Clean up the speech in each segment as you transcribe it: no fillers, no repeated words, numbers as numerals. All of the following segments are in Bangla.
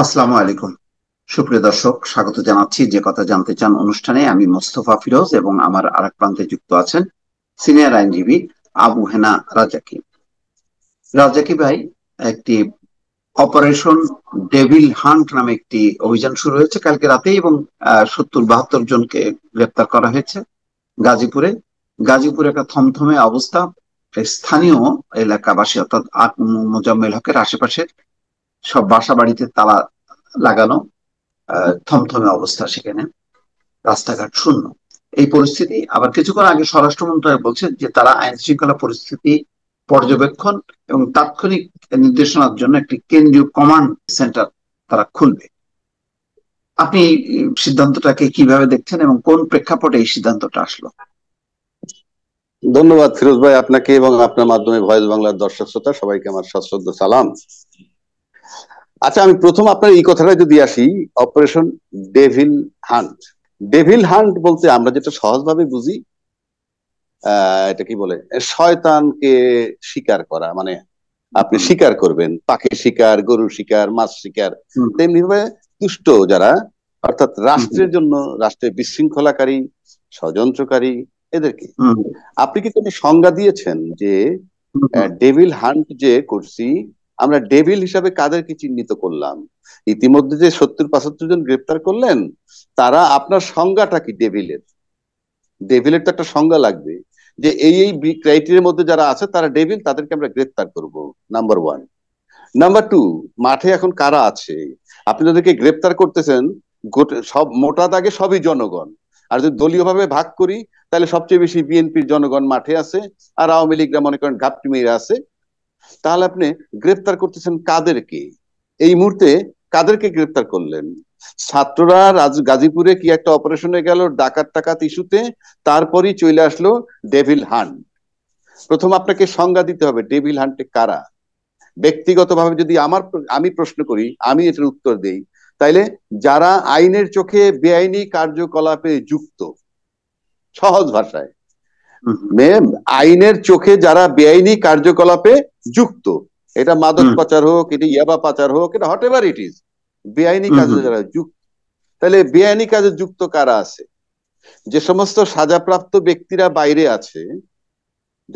আসসালামু আলাইকুম। সুপ্রিয় দর্শক, স্বাগত জানাচ্ছি যে কথা জানতে চান অনুষ্ঠানে। আমি মোস্তফা ফিরোজ এবং আমার আরেক প্রান্তে যুক্ত আছেন সিনিয়র আইনজীবী আবু হেনা রাজাকি। রাজাকি ভাই, একটি অপারেশন ডেভিল হান্ট নামে একটি অভিযান শুরু হয়েছে কালকে রাতে এবং 70-72 জনকে গ্রেপ্তার করা হয়েছে গাজীপুরে। গাজীপুরে একটা থমথমে অবস্থা। স্থানীয় এলাকাবাসী অর্থাৎ মোজাম্মেল হকের আশেপাশের সব বাসা বাড়িতে তালা লাগানো, থমথমে অবস্থা সেখানে, রাস্তাঘাট শূন্য। এই পরিস্থিতি আবার কিছুক্ষণ আগে স্বরাষ্ট্র মন্ত্রণালয় বলছে যে তারা আইন শৃঙ্খলা পরিস্থিতি পর্যবেক্ষণ এবং তাৎক্ষণিক নির্দেশনার জন্য একটি কেন্দ্রীয় কমান্ড সেন্টার তারা খুলবে। আপনি এই সিদ্ধান্তটাকে কিভাবে দেখছেন এবং কোন প্রেক্ষাপটে এই সিদ্ধান্তটা আসলো? ধন্যবাদ ফিরোজ ভাই, আপনাকে এবং আপনার মাধ্যমে ভয়েস বাংলার দর্শক শ্রোতা সবাইকে আমার সশ্রদ্ধ সালাম। আচ্ছা, আমি প্রথম আপনার এই কথাটা যদি আসি, operation devil hunt. Devil hunt বলতে আমরা যেটা সহজভাবে বুঝি, এটা কি বলে, শয়তানকে শিকার করা, মানে আপনি শিকার করবেন, পাখির শিকার, গরুর শিকার, মাছ শিকার। তেমনি ভাবে দুষ্ট যারা, অর্থাৎ রাষ্ট্রের জন্য, রাষ্ট্রের বিশৃঙ্খলাকারী, ষড়যন্ত্রকারী, এদেরকে আপনি কি কোনো সংজ্ঞা দিয়েছেন যে ডেভিল হান্ট যে করছি আমরা, ডেভিল হিসাবে কাদেরকে চিহ্নিত করলাম? ইতিমধ্যে যে 70-75 জন গ্রেপ্তার করলেন, তারা আপনার সংজ্ঞাটা কি ডেভিলের? ডেভিলের তো একটা সংজ্ঞা লাগবে যে এই এই ক্রাইটেরিয়ার মধ্যে যারা আছে তারা ডেভিল, তাদেরকে আমরা গ্রেপ্তার করব। Number one. নাম্বার টু, মাঠে এখন কারা আছে? আপনি যাদেরকে গ্রেপ্তার করতেছেন, সব মোটা দাগে সবই জনগণ। আর যদি দলীয় ভাবে ভাগ করি, তাহলে সবচেয়ে বেশি বিএনপির জনগণ মাঠে আছে, আর আওয়ামী লীগরা মনে করেন ঘাপটি মেরে আছে। তাহলে আপনি গ্রেপ্তার করতেছেন কাদেরকে? এই মুহূর্তে কাদেরকে গ্রেপ্তার করলেন? ছাত্ররা গাজীপুরে কি একটা অপারেশনে গেল ডাকাত টাকাত ইস্যুতে, তারপরই চলে আসলো ডেভিল হান্ট। প্রথম আপনাকে সংজ্ঞা দিতে হবে ডেভিল হান্টে কারা। ব্যক্তিগতভাবে যদি আমি প্রশ্ন করি, আমি এটার উত্তর দেই, তাইলে যারা আইনের চোখে বেআইনি কার্যকলাপে যুক্ত, সহজ ভাষায় আইনের চোখে যারা বেআইনি কার্যকলাপে যুক্ত, এটা মাদক পাচার হোক, এটা ইয়াবা পাচার হোক, এটা হোয়াট এভার ইট ইজ, বেআইনি কাজে যারা যুক্ত। তাহলে বেআইনি কাজে যুক্ত কারা আছে? যে সমস্ত সাজাপ্রাপ্ত ব্যক্তিরা বাইরে আছে,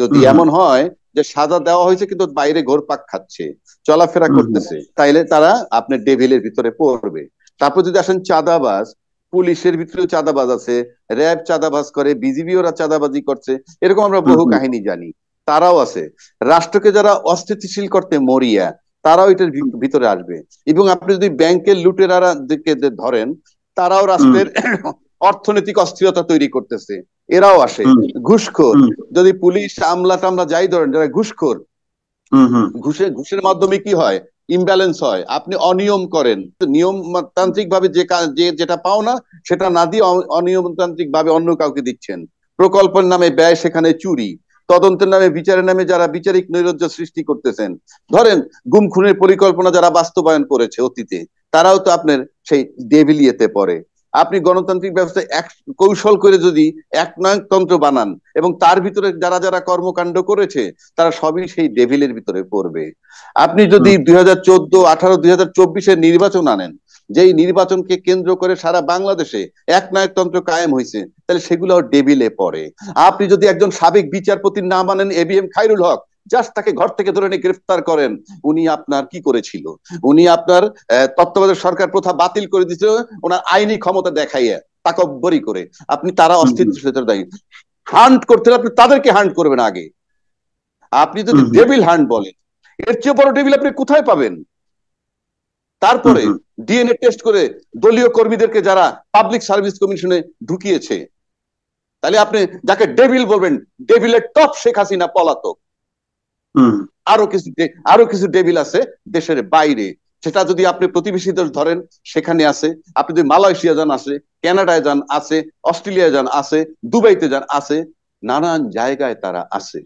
যদি এমন হয় যে সাজা দেওয়া হয়েছে কিন্তু বাইরে ঘোরপাক খাচ্ছে, চলাফেরা করতেছে, তাইলে তারা আপনার ডেভিলের ভিতরে পড়বে। তারপর যদি আসেন চাঁদাবাজ, পুলিশের ভিতরেও চাঁদাবাজ আছে, র্যাব চাঁদাবাজ করে, বিজিবি ওরা চাঁদাবাজি করছে, এরকম আমরা বহু কাহিনী জানি, তারাও আছে। রাষ্ট্রকে যারা অস্থিতিশীল করতে মরিয়া, তারাও এটার ভিতরে আসবে। এবং আপনি যদি ব্যাংকের লুটেরারা দিকে ধরেন, তারাও রাষ্ট্রের অর্থনৈতিক অস্থিরতা তৈরি করতেছে, এরাও আসে। ঘুষখোর, যদি পুলিশ আমলা টামলা যাই ধরেন, যারা ঘুষখোর, ঘুষের মাধ্যমে কি হয়, ইমব্যালেন্স হয়, আপনি অনিয়ম করেন, নিয়মতান্ত্রিক ভাবে যে যেটা পাও না সেটা না দিয়ে অনিয়মতান্ত্রিক ভাবে অন্য কাউকে দিচ্ছেন। প্রকল্পের নামে ব্যয়, সেখানে চুরি। তদন্তের নামে, বিচারের নামে যারা বিচারিক নৈরাজ্য সৃষ্টি করতেছেন, ধরেন গুম খুনের পরিকল্পনা যারা বাস্তবায়ন করেছে অতীতে, তারাও তো আপনার সেই ডেভিলিয়েতে পড়ে। আপনি গণতান্ত্রিক ব্যবস্থায় এক কৌশল করে যদি একনায়কতন্ত্র বানান এবং তার ভিতরে যারা যারা কর্মকাণ্ড করেছে, তারা সবই সেই ডেভিলের ভিতরে পড়বে। আপনি যদি 2014, 18, 2024-এর নির্বাচন আনেন, যেই নির্বাচনকে কেন্দ্র করে সারা বাংলাদেশে একনায়কতন্ত্র কায়েম হয়েছে, তাহলে সেগুলো ডেভিলে পড়ে। আপনি যদি একজন সাবেক বিচারপতির নাম আনেন, এবিএম খায়রুল হক, জাস্ট তাকে ঘর থেকে ধরে নিয়ে গ্রেফতার করেন, উনি আপনার কি করেছিল? উনি আপনার তত্ত্বাবধায়ক সরকার প্রথা বাতিল করে দিয়েছিল ওনার আইনি ক্ষমতা দেখাইয়া, তাকব্বরি করে। আপনি তারা অস্তিত্বের দায়ী। হান্ট করতে হলে আপনি তাদেরকে হান্ট করবেন আগে। আপনি যদি ডেভিল হান্ট বলেন, এর চেয়ে বড় ডেভিল আপনি কোথায় পাবেন? তারপরে ডিএনএ টেস্ট করে দলীয় কর্মীদেরকে যারা পাবলিক সার্ভিস কমিশনে ঢুকিয়েছে, তাহলে আপনি যাকে ডেভিল বলবেন, ডেভিলের টপ শেখ হাসিনা পলাতক। আরো কিছু ডেভিল আছে দেশের বাইরে, সেটা যদি আপনি প্রতিবেশী দেশ ধরেন সেখানে আছে, আপনি যদি মালয়েশিয়া যান আছে, কানাডায় যান আছে, অস্ট্রেলিয়ায় যান আছে, দুবাইতে যান আছে, নানান জায়গায় তারা আছে।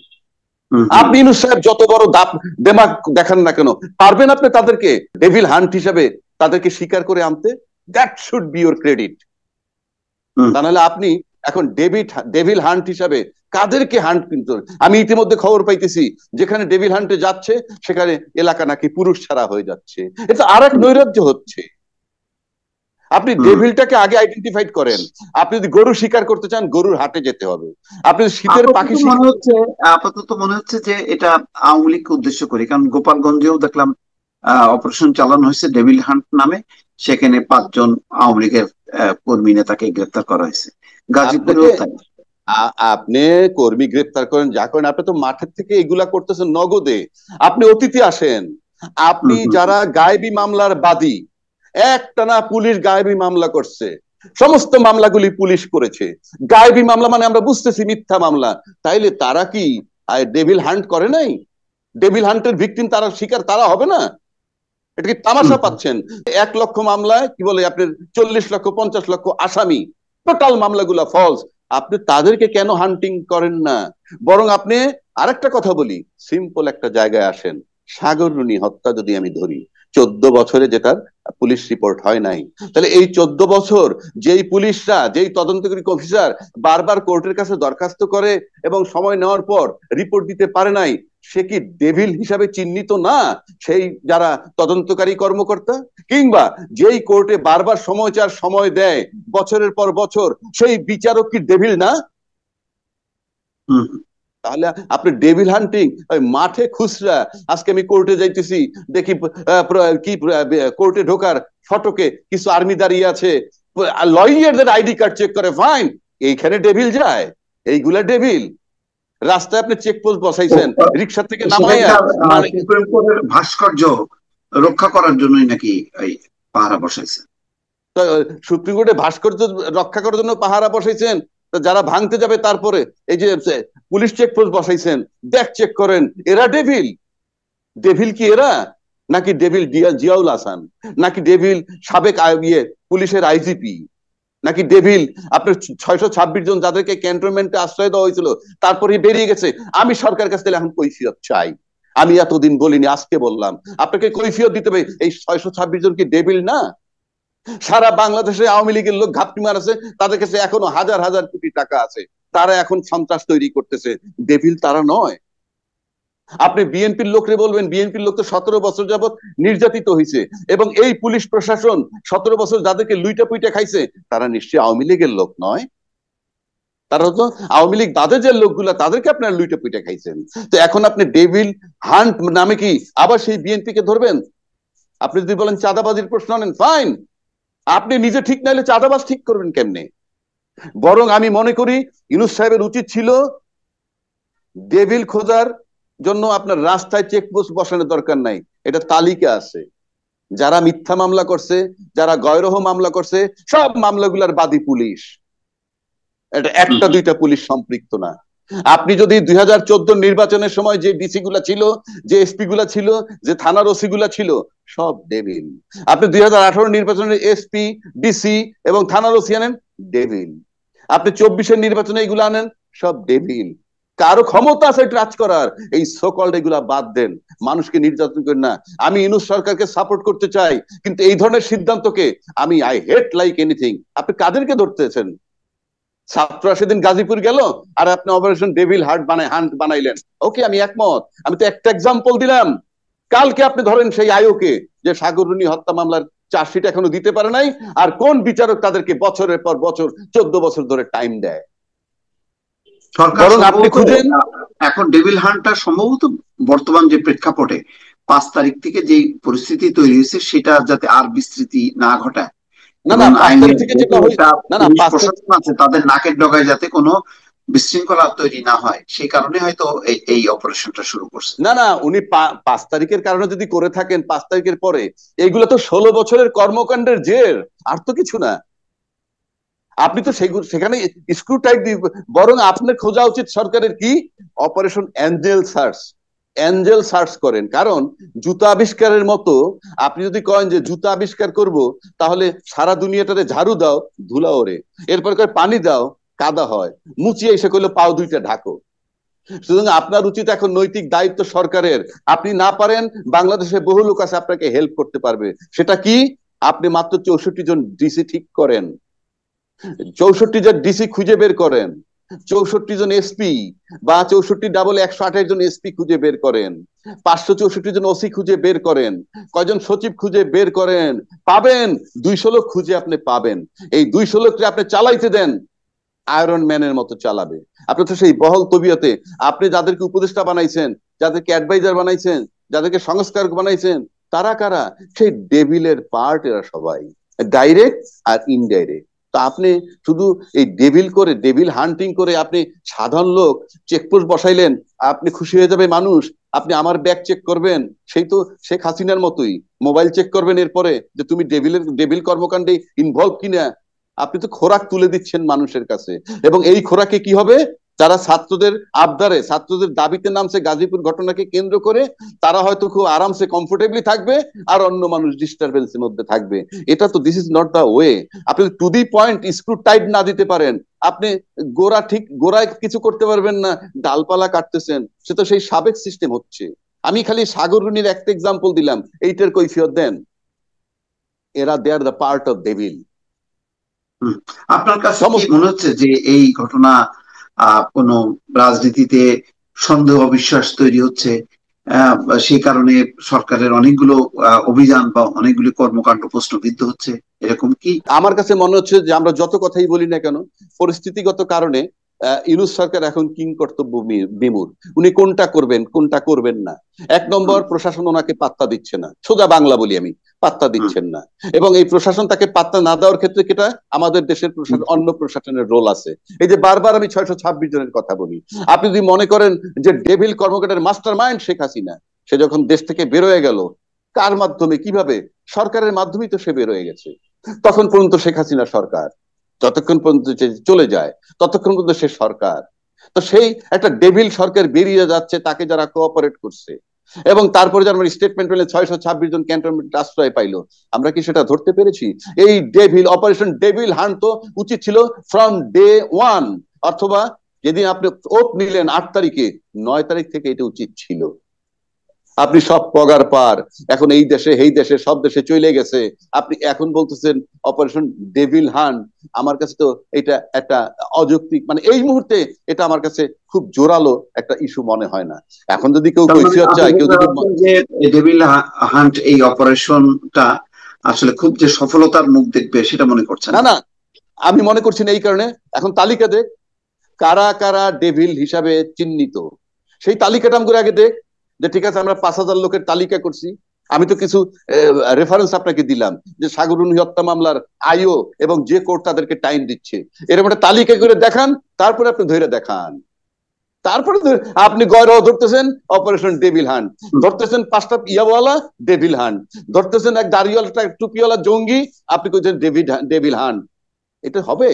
আপনি ইউনূস সাহেব যত বড় দেমাগ দেখান না কেন, পারবেন আপনি তাদেরকে ডেভিল হান্ট হিসাবে তাদেরকে স্বীকার করে আনতে? That should be your credit. তা নাহলে আপনি এখন ডেভিল হান্ট হিসাবে কাদেরকে হান্ট কিন্তু? আমি ইতিমধ্যে খবর পাইতেছি যেখানে ডেভিল হান্টে যাচ্ছে সেখানে এলাকা নাকি পুরুষ ছাড়া হয়ে যাচ্ছে। এটা আর এক নৈরাজ্য হচ্ছে। আপনি ডেভিলটাকে আগে আইডেন্টিফাইড করেন। আপনি যদি গরু শিকার করতে চান গরুর হাটে যেতে হবে। আপনি শীতের পাখি আপাতত মনে হচ্ছে যে এটা আওয়ামী লীগকে উদ্দেশ্য করে, কারণ গোপালগঞ্জেও দেখলাম অপারেশন চালানো হয়েছে ডেভিল হান্ট নামে, সেখানে 5 জন আওয়ামী লীগের কর্মী নেতাকে গ্রেপ্তার করা হয়েছে, গাজীপুরেও তাই। আপনি কর্মী গ্রেপ্তার করেন যা করেন, আপনি তো মাঠের থেকে এগুলা করতেছেন নগদে। আপনি অতীতে আসেন। আপনি যারা গায়েবী মামলার বাদী, একটানা পুলিশ গায়েবী মামলা করছে, সমস্ত মামলাগুলি পুলিশ করেছে। গায়েবী মামলা মানে আমরা বুঝতেছি মিথ্যা মামলা। তাইলে তারা কি ডেভিল হান্ট করে নাই? ডেভিল হান্টের ভিকটিম তারা শিকার তারা হবে না? এটা কি তামাশা পাচ্ছেন? 1 লক্ষ মামলায় কি বলে আপনার 40 লক্ষ 50 লক্ষ আসামি, টোটাল মামলাগুলা ফলস। আপনি তাদেরকে কেন হান্টিং করেন না? বরং আপনি আরেকটা কথা বলি, সিম্পল একটা জায়গায় আসেন। সাগররুনি হত্যা যদি আমি ধরি, 14 বছরে যেটার পুলিশ রিপোর্ট হয় নাই, তাহলে এই 14 বছর যেই পুলিশরা, যেই তদন্তকারী অফিসার বারবার কোর্টের কাছে দরখাস্ত করে এবং সময় নেওয়ার পর রিপোর্ট দিতে পারে নাই, সে কি ডেভিল হিসাবে চিহ্নিত না? সেই যারা তদন্তকারী কর্মকর্তা, কিংবা যেই কোর্টে বারবার সময় দেয় বছরের পর বছর, সেই বিচারক কি ডেভিল না? তাহলে আপনি ডেভিল হান্টিং ওই মাঠে খুচরা। আজকে আমি কোর্টে যাইতেছি, দেখি কি কোর্টে ঢোকার ফটকে কিছু আর্মি দাঁড়িয়ে আছে, লয়ারদের আইডি কার্ড চেক করে, ফাইন, এইখানে ডেভিল যায়, এইগুলা ডেভিল। রাস্তায় আপনি চেকপোস্ট বসাইছেন, রিক্সা থেকে নামাইয়া সুপ্রিম কোর্টের ভাস্কর্য রক্ষা করার জন্যই নাকি এই পাহারা বসাইছে। সুপ্রিম কোর্টে ভাস্কর্য রক্ষা করার জন্য পাহারা বসাইছেন। যারা ভাঙতে যাবে তারপরে এই যে পুলিশ চেকপোস্ট বসাইছেন, দেখ চেক করেন, এরা ডেভিল? ডেভিল কি এরা? নাকি ডেভিল জিয়াউল হাসান? নাকি ডেভিল সাবেক পুলিশের আইজিপি? নাকি ডেভিল আপনার 626 জন যাদেরকে ক্যান্টনমেন্টে আশ্রয় দেওয়া হয়েছিল তারপরে বেরিয়ে গেছে? আমি সরকার কাছ থেকে এখন কৈফিয়ত চাই। আমি এতদিন বলিনি, আজকে বললাম, আপনাকে কৈফিয়ত দিতে হবে। এই 626 জন কি ডেভিল না? সারা বাংলাদেশে আওয়ামী লীগের লোক ঘাপটি মারাছে, তাদের কাছে এখনো হাজার হাজার কোটি টাকা আছে, তারা এখন সন্ত্রাস তৈরি করতেছে। ডেভিল তারা নয়? আপনি বিএনপির লোকরে বলবেন, বিএনপির লোক তো 17 বছর যাবত নির্যাতিত হয়েছে, এবং এই পুলিশ প্রশাসন 17 বছর যাদেরকে লুইটা পুইটা খাইছে, তারা নিশ্চয়ই আওয়ামী লীগের লোক নয়? তারা তো আওয়ামী লীগ তাদের যে লোকগুলা তাদেরকে আপনার লুইটা পুইটা খাইছেন। তো এখন আপনি ডেভিল হান্ট নামে কি আবার সেই বিএনপি কে ধরবেন? আপনি যদি বলেন চাঁদাবাজির প্রশ্ন আনেন, ফাইন, আপনি নিজে ঠিক নাইলে চাঁদাবাজ ঠিক করবেন কেমনে? বরং আমি মনে করি ইউনূস সাহেবের উচিত ছিল ডেভিল খোঁজার জন্য আপনার রাস্তায় চেকপোস্ট বসানোর দরকার নাই, এটা তালিকা আছে। যারা মিথ্যা মামলা করছে, যারা গয়রহ মামলা করছে, সব মামলাগুলার বাদী পুলিশ, এটা একটা দুইটা পুলিশ সম্পৃক্ত না। আপনি যদি 2014 নির্বাচনের সময় যে ডিসি গুলা ছিল, যে এসপি গুলা ছিল, যে থানার ওসি গুলা ছিল, সব ডেভিল। আপনি 2018 নির্বাচনের এসপি, ডিসি এবং থানার ওসি আনেন, ডেভিল। আপনি 24-এর নির্বাচনে এগুলো আনেন, সব ডেভিল। কারো ক্ষমতা আছে ট্রাচ করার, এই সোকল্ড এগুলা বাদ দেন, মানুষকে নির্যাতন করেন না। আমি ইউনূস সরকারকে সাপোর্ট করতে চাই, কিন্তু এই ধরনের সিদ্ধান্তকে আমি আই হেট লাইক এনিথিং। আপনি কাদেরকে ধরতেছেন? ছাত্ররা সেদিন গাজীপুর গেল আর আপনি অপারেশন ডেভিল হান্ট বানাইলেন, ওকে, আমি একমত। আমি তো একটা এক্সাম্পল দিলাম। কালকে আপনি ধরেন সেই আয়োকে যে সাগররুনি হত্যা মামলার চার্জশিট এখনো দিতে পারে নাই, আর কোন বিচারক তাদেরকে বছরের পর বছর 14 বছর ধরে টাইম দেয়। বরং আপনি খুঁজেন এখন ডেভিল হান্টটা সম্ভবত বর্তমান যে প্রেক্ষাপটে 5 তারিখ থেকে যে পরিস্থিতি তৈরি হয়েছে সেটা যাতে আর বিস্তৃতি না ঘটায়, তাদের নাকের ডগায় যাতে কোনো বিশৃঙ্খলা তৈরি না হয়, সেই কারণে হয়তো এই অপারেশনটা শুরু করছে। না না, উনি 5 তারিখের কারণে যদি করে থাকেন, 5 তারিখের পরে, এইগুলো তো 16 বছরের কর্মকাণ্ডের জের, আর তো কিছু না। আপনি তো সেখানে স্ক্রু টাইট দিয়ে, বরং আপনার খোঁজা উচিত সরকারের কি অপারেশন অ্যাঞ্জেল সার্চ করেন। কারণ জুতা আবিষ্কারের মতো আপনি যদি করেন যে জুতা আবিষ্কার করব, তাহলে সারা দুনিয়াটারে ঝাড়ু দাও, ধুলা ওরে, এরপর পানি দাও, কাদা হয়, মুচিয়ে এসে করলো পাও 2টা ঢাকো। সুতরাং আপনার উচিত এখন নৈতিক দায়িত্ব সরকারের। আপনি না পারেন, বাংলাদেশে বহু লোক আছে আপনাকে হেল্প করতে পারবে। সেটা কি? আপনি মাত্র 64 জন ডিসি ঠিক করেন, 64 জন ডিসি খুঁজে বের করেন, 64 জন এসপি বা 64 ডাবল 128 জন এসপি খুঁজে বের করেন, 564 জন ওসি খুঁজে বের করেন, কয়জন সচিব খুঁজে বের করেন, পাবেন 200 লোক খুঁজে আপনি পাবেন। এই 200 লোককে আপনি চালাইতে দেন, আয়রন ম্যানের মতো চালাবে। আপনি তো সেই বহল তবিয়তে আপনি যাদেরকে উপদেষ্টা বানাইছেন, যাদেরকে অ্যাডভাইজার বানাইছেন, যাদেরকে সংস্কারক বানাইছেন, তারা কারা? সেই ডেভিলের পার্ট এরা সবাই, ডাইরেক্ট আর ইনডাইরেক্ট। তো আপনি শুধু এই ডেভিল করে, ডেভিল হান্টিং করে আপনি সাধারণ লোক চেকপোস্ট বসাইলেন, আপনি খুশি হয়ে যাবে মানুষ, আপনি আমার ব্যাগ চেক করবেন, সেই তো শেখ হাসিনার মতোই মোবাইল চেক করবেন এরপরে যে তুমি ডেভিল কর্মকাণ্ডে ইনভলভ কিনা। আপনি তো খোরাক তুলে দিচ্ছেন মানুষের কাছে, এবং এই খোরাকে কি হবে? যারা ছাত্রদের আবদারে, ছাত্রদের দাবিতে নামছে গাজীপুর ঘটনাকে কেন্দ্র করে, তারা হয়তো খুব আরামসে কমফোর্টেবলি থাকবে, আর অন্য মানুষ ডিস্টারবেন্সের মধ্যে থাকবে। এটা তো this is not the way. আপনি to the point screw tight না দিতে পারেন, আপনি গোড়ায় কিছু করতে পারবেন না, ডালপালা কাটতেছেন, সে তো সেই সাবেক সিস্টেম হচ্ছে। আমি খালি সাগররুনির একটা এক্সাম্পল দিলাম, এইটার কৈফিয়ত দেন। এরা they are the part of devil. আপনার কাছে কি মনে হচ্ছে যে এই ঘটনা কোন রাজনীতিতে সন্দেহ অবিশ্বাস তৈরি হচ্ছে, সেই কারণে সরকারের অনেকগুলো অভিযান বা অনেকগুলি কর্মকাণ্ড প্রশ্নবিদ্ধ হচ্ছে, এরকম কি? আমার কাছে মনে হচ্ছে যে আমরা যত কথাই বলি না কেন, পরিস্থিতিগত কারণে ইউনূস সরকার এখন কিং কর্তব্য বিমূঢ়। উনি কোনটা করবেন কোনটা করবেন না। 1 নম্বর, প্রশাসন ওনাকে পাত্তা দিচ্ছে না, সোজা বাংলা বলি আমি, পাত্তা দিচ্ছেন না। এবং এই প্রশাসন তাকে পাত্তা না দেওয়ার ক্ষেত্রে কেটা আমাদের দেশের প্রশাসন, অন্য প্রশাসনের রোল আছে। এই যে বারবার আমি 626 জনের কথা বলি, আপনি যদি মনে করেন যে ডেভিল কর্মকাণ্ডের মাস্টার মাইন্ড শেখ হাসিনা, সে যখন দেশ থেকে বের হয়ে গেল, কার মাধ্যমে, কিভাবে? সরকারের মাধ্যমেই তো সে বের হয়ে গেছে। তখন পর্যন্ত শেখ হাসিনা সরকার, যতক্ষণ পর্যন্ত চলে যায় ততক্ষণ পর্যন্ত সে সরকার। তো সেই একটা ডেভিল সরকার বেরিয়ে যাচ্ছে, তাকে যারা কোঅপারেট করছে, এবং তারপরে যারা স্টেটমেন্ট পেলে 626 জন ক্যান্টনমেন্ট আশ্রয় পাইলো, আমরা কি সেটা ধরতে পেরেছি? এই ডেভিল অপারেশন ডেভিল হান্ট তো উচিত ছিল ফ্রম ডে ওয়ান, অথবা যেদিন আপনি ওপ নিলেন 8 তারিখে, 9 তারিখ থেকে এটা উচিত ছিল। আপনি সব পগার পার, এখন এই দেশে এই দেশে সব দেশে চলে গেছে, আপনি এখন বলতেছেন অপারেশন ডেভিল হান্ট। আমার কাছে তো এটা একটা অযৌক্তিক, মানে এই মুহূর্তে এটা আমার কাছে খুব জোরালো একটা ইস্যু মনে হয় না। এখন যদি কেউ কৈফিয়ত চায়, কেউ যদি ডেভিল হান্ট এই অপারেশনটা আসলে খুব যে সফলতার মুখ দেখবে সেটা মনে করছেন না? না, আমি মনে করছি না। এই কারণে এখন তালিকা দেখ, কারা কারা ডেভিল হিসাবে চিহ্নিত, সেই তালিকাটা আমি আগে দেখ, যে ঠিক আছে আমরা 5,000 লোকের তালিকা করছি। আমি তো কিছু রেফারেন্স আপনাকে দিলাম, যে সাগররুনি হত্যা মামলার আইও এবং যে কোর্ট তাদেরকে টাইম দিচ্ছে, এরকম একটা তালিকা করে দেখান, তারপরে আপনি ধরে দেখান। তারপরে আপনি গয়রাও ধরতেছেন অপারেশন ডেভিল হান্ট, ধরতেছেন 5টা ইয়াওয়ালা ডেভিল হান্ট, ধরতেছেন এক দাড়িওয়ালা টুপিওয়ালা জঙ্গি, আপনি কইছেন ডেভিল হান্ট। এটা হবে?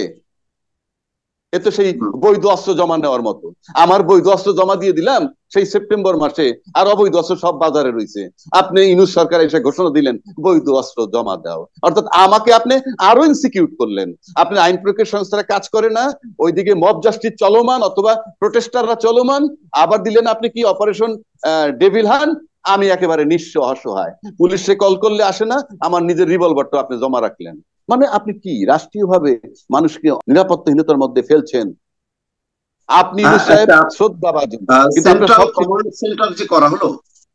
এ তো সেই বৈধ অস্ত্র জমা নেওয়ার মতো। আমার বৈধ অস্ত্র জমা দিয়ে দিলাম সেই সেপ্টেম্বর মাসে, আর অবৈধ অস্ত্র সব বাজারে রয়েছে। আপনি ইউনূস সরকার এসে ঘোষণা দিলেন বৈধ অস্ত্র জমা দাও, অর্থাৎ আমাকে আপনি আরো ইনসিকিউট করলেন। আপনি আইন প্রয়োগের সংস্থারা কাজ করে না, ওইদিকে মব জাস্টিস চলমান অথবা প্রোটেস্টাররা চলমান, আবার দিলেন আপনি কি অপারেশন ডেভিল হান্ট। আমি একেবারে নিঃস্ব অসহায়, পুলিশে কল করলে আসে না, আমার নিজের রিভলভারটা আপনি জমা রাখলেন। মানে আপনি কি রাষ্ট্রীয়ভাবে মানুষকে নিরাপত্তাহীনতার মধ্যে ফেলছেন? আপনি শ্রদ্ধাভাজন, কিন্তু সেন্টার যে করা হলো,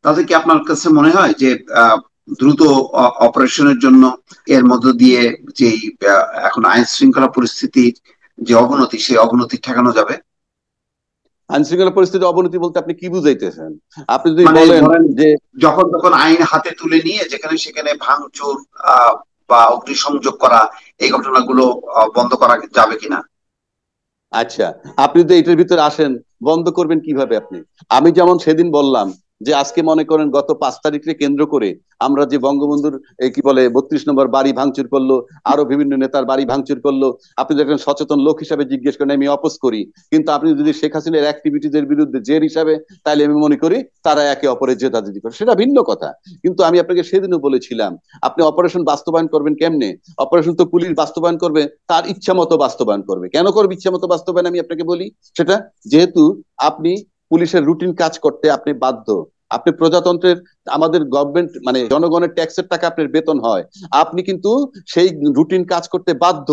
তাতে কি আপনার কাছে মনে হয় যে দ্রুত অপারেশনের জন্য এর মধ্য দিয়ে যে এখন আইন শৃঙ্খলা পরিস্থিতির যে অবনতি, সেই অবনতি ঠেকানো যাবে? আইন শৃঙ্খলা পরিস্থিতি অবনতি বলতে আপনি কি বুঝাইতেছেন? আপনি যদি বলেন যে যখন তখন আইন হাতে তুলে নিয়ে যেখানে সেখানে ভাঙচুর বা অগ্নিসংযোগ করা, এই ঘটনাগুলো বন্ধ করা যাবে কিনা? আচ্ছা, আপনি তো এটার ভিতরে আসেন, বন্ধ করবেন কিভাবে আপনি? আমি যেমন সেদিন বললাম যে আজকে মনে করেন গত 5 তারিখকে কেন্দ্র করে আমরা যে বঙ্গবন্ধুর কি বলে 32 নম্বর বাড়ি ভাঙচুর করলো, আরো বিভিন্ন নেতার বাড়ি ভাঙচুর করলো, আপনি যদি একজন সচেতন লোক হিসাবে জিজ্ঞেস করেন, আমি অপোজ করি। কিন্তু আপনি যদি শেখ হাসিনার অ্যাক্টিভিটিজের বিরুদ্ধে জের হিসাবে, তাহলে আমি মনে করি তারা একে অপরের জেদাজেদি করে, সেটা ভিন্ন কথা। কিন্তু আমি আপনাকে সেদিনও বলেছিলাম, আপনি অপারেশন বাস্তবায়ন করবেন কেমনে? অপারেশন তো পুলিশ বাস্তবায়ন করবে, তার ইচ্ছা মতো বাস্তবায়ন করবে। কেন করবে ইচ্ছা মতো বাস্তবায়ন? আমি আপনাকে বলি সেটা, যেহেতু আপনি পুলিশের রুটিন কাজ করতে আপনি বাধ্য, আপনি প্রজাতন্ত্রের আমাদের গভর্নমেন্ট মানে জনগণের ট্যাক্সের টাকা আপনার বেতন হয়, আপনি কিন্তু সেই রুটিন কাজ করতে বাধ্য।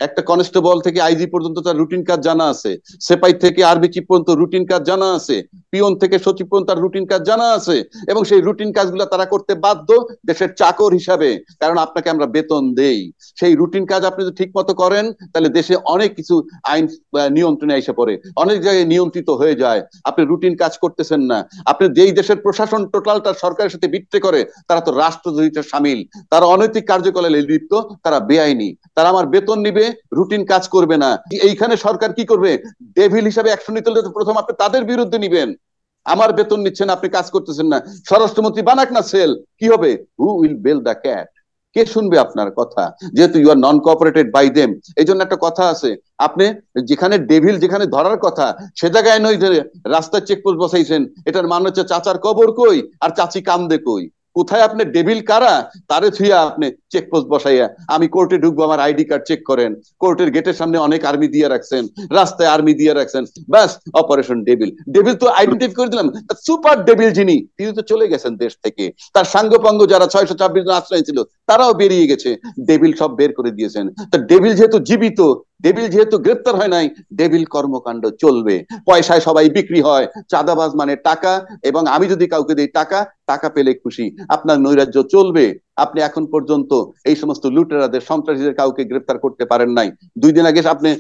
একটা কনস্টেবল থেকে আইজি পর্যন্ত তার রুটিন কাজ জানা আছে, সেপাই থেকে আরবি চিফ পর্যন্ত রুটিন কাজ জানা আছে, পিয়ন থেকে সচিব পর্যন্ত তার রুটিন কাজ জানা আছে, এবং সেই রুটিন কাজগুলো তারা করতে বাধ্য দেশের চাকর হিসাবে, কারণ আপনাকে আমরা বেতন দেই। সেই রুটিন কাজ আপনি যদি ঠিক মতো করেন তাহলে দেশে অনেক কিছু আইন নিয়ন্ত্রণে এসে পড়ে, অনেক জায়গায় নিয়ন্ত্রিত হয়ে যায়। আপনি রুটিন কাজ করতেছেন না। আপনি যেই দেশের প্রশাসন টোটালটা সরকারের সাথে বিট্রে করে, তারা তো রাষ্ট্রদ্রোহিতার সামিল, তারা অনৈতিক কার্যকলাপে লিপ্ত, তারা বেআইনি, তারা আমার বেতন নিবে, রুটিন কাজ করবে না। এইখানে সরকার কি করবে? ডেভিল হিসাবে অ্যাকশন নিতে হলে প্রথম আপনি তাদের বিরুদ্ধে নিবেন। আমার বেতন নিচ্ছেন, আপনি কাজ করতেছেন না, স্বরাষ্ট্রমন্ত্রী বানাক না সেল, কি হবে? Who will bell the cat? কে শুনবে আপনার কথা? যেহেতু you are non cooperated by them. এই জন্য একটা কথা আছে, আপনি যেখানে ডেভিল যেখানে ধরার কথা সে জায়গায় নয় যে রাস্তায় চেকপোস্ট বসাইছেন, এটার মানে হচ্ছে চাচার কবর কই আর চাচি কান্দে কই। কোথায় আপনি ডেভিল কারা তারে থুইয়া আপনি চেকপোস্ট বসাইয়া আমি কোর্টে ঢুকবো আমার আইডি কার্ড চেক করেন, কোর্টের গেটের সামনে অনেক আর্মি দিয়ে রাখছেন, রাস্তায় আর্মি দিয়ে রাখছেন, ব্যাস অপারেশন ডেভিল। ডেভিল তো আইডেন্টিফাই করে দিলাম, সুপার ডেভিল যিনি তিনি তো চলে গেছেন দেশ থেকে, তার সাঙ্গপাঙ্গ যারা 626 জন আশ্রয় ছিল তারাও বেরিয়ে গেছে, ডেভিল সব বের করে দিয়েছেন। তা ডেভিল যেহেতু জীবিত, ডেভিল যেহেতু গ্রেপ্তার হয় নাই, ডেভিল কর্মকাণ্ড চলবে। পয়সায় সবাই বিক্রি হয়, চাঁদাবাজ মানে টাকা, এবং আমি যদি কাউকে দিই টাকা, টাকা পেলে খুশি, আপনার নৈরাজ্য চলবে। আপনি এখন পর্যন্ত এই সমস্ত লুটেরাদের সন্ত্রাসীদের কাউকে গ্রেপ্তার করতে পারেন নাই। 2 দিন আগে আপনি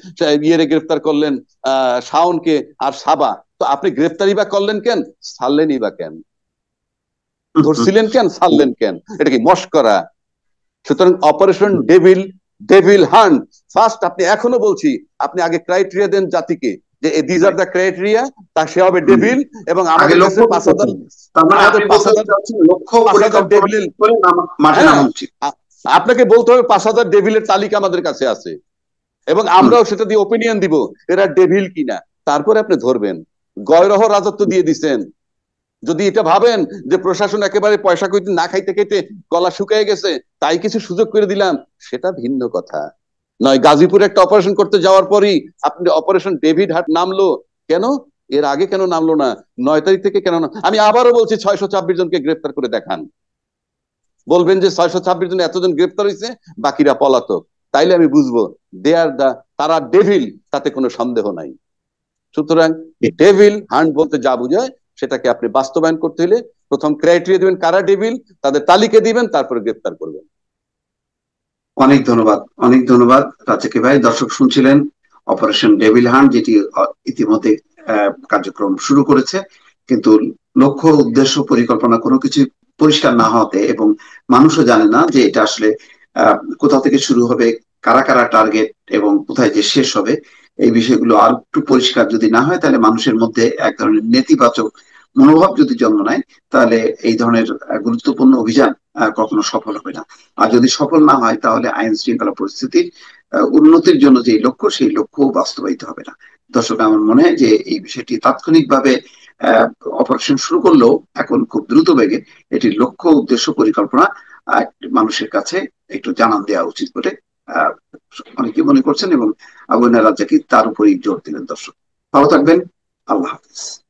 ইয়েরে গ্রেপ্তার করলেন, শাওনকে আর সাবা, তো আপনি গ্রেপ্তারই বা করলেন কেন? ছাড়লেনই বা কেন? ধরছিলেন কেন, ছাড়লেন কেন? এটা কি মস্করা? সুতরাং operation devil, devil hunt, first আপনি এখনো বলছি আপনি আগে ক্রাইটেরিয়া দেন জাতিকে যে দিস আর দ্য ক্রাইটেরিয়া, তা সে হবে ডেভিল। এবং আমাদের কাছে 5,000 ডেভিল, আপনাকে বলতে হবে 5,000 ডেভিলের তালিকা আমাদের কাছে আছে, এবং আমরাও সেটা দিয়ে ওপিনিয়ন দিব এরা ডেভিল কিনা, তারপরে আপনি ধরবেন। গয়রহ রাজত্ব দিয়ে দিচ্ছেন। যদি এটা ভাবেন যে প্রশাসন একেবারে পয়সা কইতে না খাইতে খাইতে গলা শুকিয়ে গেছে তাই কিছু সুযোগ করে দিলাম, সেটা ভিন্ন কথা নয়। গাজীপুরে একটা অপারেশন করতে যাওয়ার পরই আপনি অপারেশন ডেভিড হার্ট নামলো কেন? এর আগে কেন নামলো না? 9 তারিখ থেকে কেন না? আমি আবারও বলছি 626 জনকে গ্রেফতার করে দেখান। বলবেন যে 626 জন এতজন গ্রেফতার হয়েছে, বাকিরা পলাতক, তাইলে আমি বুঝবো দে আর দা, তারা ডেভিল, তাতে কোনো সন্দেহ নাই। সুতরাং ডেভিল হান্ট বলতে যা বুঝায় সেটাকে আপনি বাস্তবায়ন করতে হলে প্রথম ক্রাইটেরিয়া দিবেন কারা ডেভিল, তাদের তালিকা দিবেন, তারপরে গ্রেফতার করবেন। অনেক ধন্যবাদ, অনেক ধন্যবাদ রাজাকি ভাই। দর্শক শুনছিলেন অপারেশন ডেভিল হান্ট, যেটি ইতিমধ্যে কার্যক্রম শুরু করেছে, কিন্তু লক্ষ্য উদ্দেশ্য পরিকল্পনা কোনো কিছু পরিষ্কার না হতে, এবং মানুষও জানে না যে এটা আসলে কোথা থেকে শুরু হবে, কারা কারা টার্গেট, এবং কোথায় যে শেষ হবে, এই বিষয়গুলো আর একটু পরিষ্কার যদি না হয় তাহলে মানুষের মধ্যে এক ধরনের নেতিবাচক মনোভাব যদি জন্ম নেয়, তাহলে এই ধরনের গুরুত্বপূর্ণ অভিযান কখনো সফল হবে না। আর যদি সফল না হয় তাহলে আইন শৃঙ্খলা পরিস্থিতির উন্নতির জন্য যে লক্ষ্য, সেই লক্ষ্য বাস্তবায়িত হবে না। দর্শক, আমার মনে হয় যে এই বিষয়টি তাৎক্ষণিকভাবে অপারেশন শুরু করলেও এখন খুব দ্রুত বেগে এটির লক্ষ্য উদ্দেশ্য পরিকল্পনা মানুষের কাছে একটু জানান দেওয়া উচিত বলে অনেকে মনে করছেন, এবং আবু হেনা রাজ্জাকি তার উপরই জোর দিলেন। দর্শক ভালো থাকবেন, আল্লাহ হাফিজ।